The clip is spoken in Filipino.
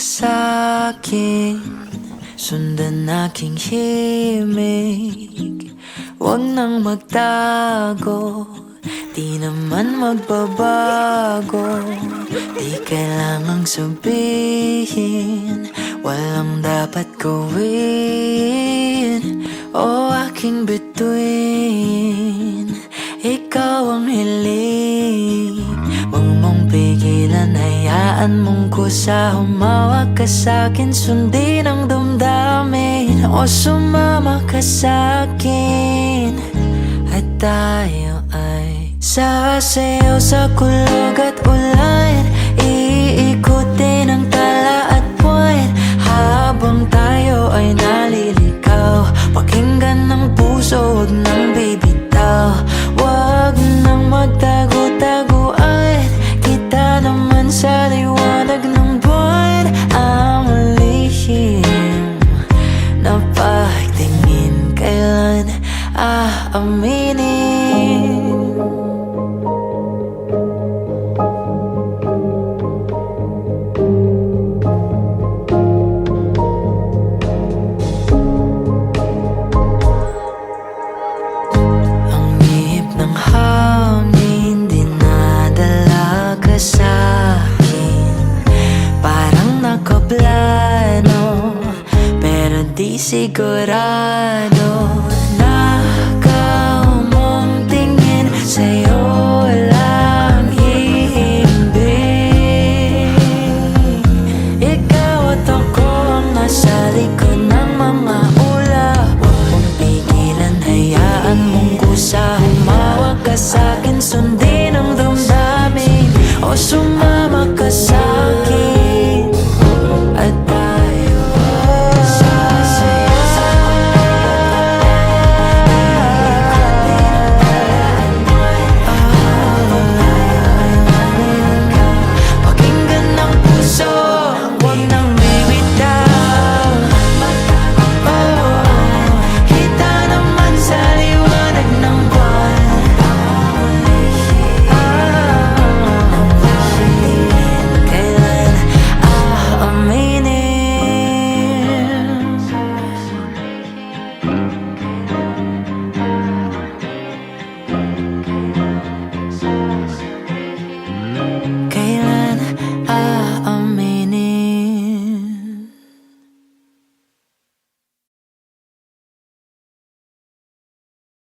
sa'kin, sundan aking himig. Huwag nang magtago, di naman magbabago. Di kailangang sabihin, walang dapat gawin. O aking bituin, ikaw ang hiling. Huwag mong pigilan, hayaan mong kusa. Humawak ka sa'kin, sundin ang damdamin. O sumama ka sa'kin, at tayo ay sasayaw sa kulog at ulan. Iikutin ang tala at buwan, habang tayo ay naliligaw. Pakinggan ng puso, huwag nang bibitaw. Huwag nang magtago-taguan, kita naman sa liwanag ng buwan. Ang lihim na pagtingin, kailan aaminin?